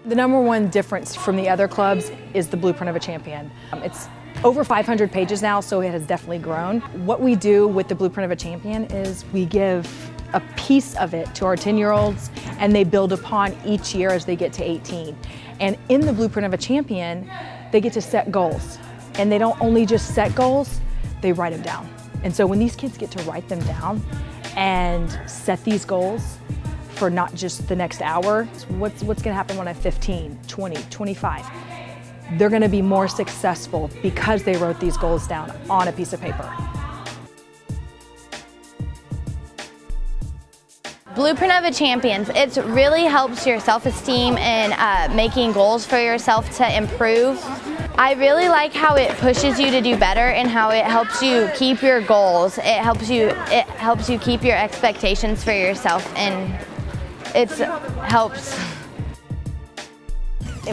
The number one difference from the other clubs is the blueprint of a champion. It's over 500 pages now, so it has definitely grown. What we do with the blueprint of a champion is we give a piece of it to our 10-year-olds, and they build upon each year as they get to 18. And in the blueprint of a champion, they get to set goals. And they don't only just set goals, they write them down. And so when these kids get to write them down and set these goals for not just the next hour, what's gonna happen when I'm 15, 20, 25? They're gonna be more successful because they wrote these goals down on a piece of paper. Blueprint of a Champion, it really helps your self-esteem and making goals for yourself to improve. I really like how it pushes you to do better and how it helps you keep your goals. It helps you keep your expectations for yourself, and it helps.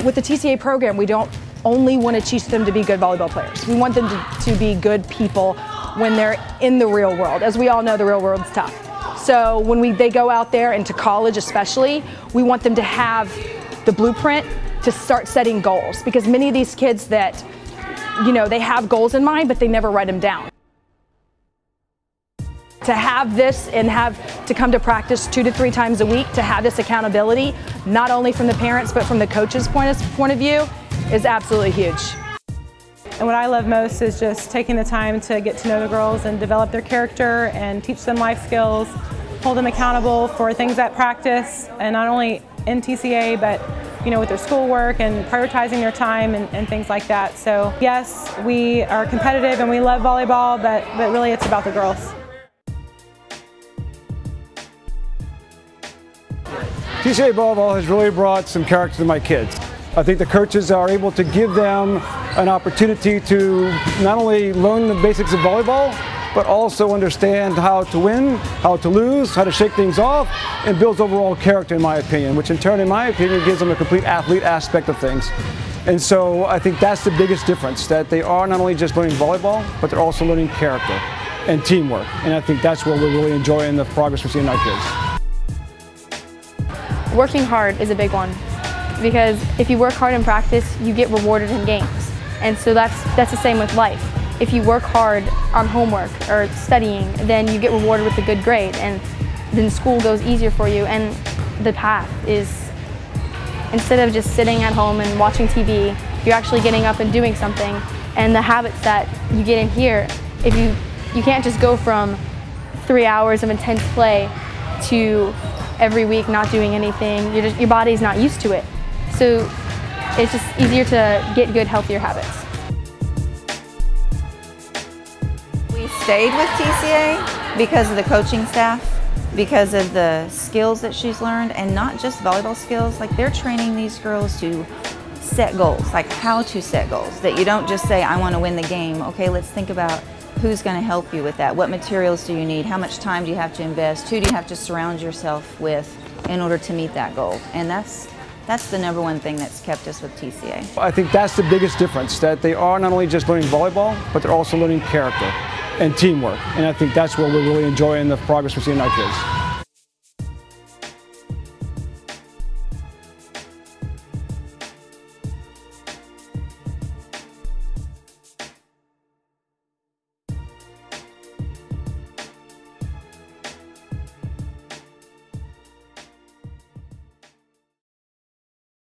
With the TCA program, we don't only want to teach them to be good volleyball players. We want them to be good people when they're in the real world. As we all know, the real world's tough. So when they go out there into college especially, we want them to have the blueprint to start setting goals, because many of these kids that, they have goals in mind, but they never write them down. To have this and to come to practice 2 to 3 times a week, to have this accountability, not only from the parents, but from the coach's point of view, is absolutely huge. And what I love most is just taking the time to get to know the girls and develop their character and teach them life skills, hold them accountable for things at practice, and not only in TCA, but with their schoolwork and prioritizing their time and things like that. So yes, we are competitive and we love volleyball, but really it's about the girls. TCA volleyball has really brought some character to my kids. I think the coaches are able to give them an opportunity to not only learn the basics of volleyball, but also understand how to win, how to lose, how to shake things off, and builds overall character, in my opinion, which in turn, in my opinion, gives them a complete athlete aspect of things. And so I think that's the biggest difference, that they are not only just learning volleyball, but they're also learning character and teamwork. And I think that's what we're really enjoying the progress we're seeing in our kids. Working hard is a big one, because if you work hard in practice, you get rewarded in games. And so that's the same with life. If you work hard on homework or studying, then you get rewarded with a good grade, and then school goes easier for you. And the path is, instead of just sitting at home and watching TV, you're actually getting up and doing something. And the habits that you get in here, if you can't just go from 3 hours of intense play to every week not doing anything. Your body's not used to it. So it's just easier to get good, healthier habits. We stayed with TCA because of the coaching staff, because of the skills that she's learned, and not just volleyball skills. Like, they're training these girls to set goals, like how to set goals. That you don't just say, I want to win the game. Okay, let's think about who's going to help you with that. What materials do you need? How much time do you have to invest? Who do you have to surround yourself with in order to meet that goal? And that's the number one thing that's kept us with TCA. I think that's the biggest difference, that they are not only just learning volleyball, but they're also learning character and teamwork. And I think that's what we're really enjoying the progress we're seeing in our kids.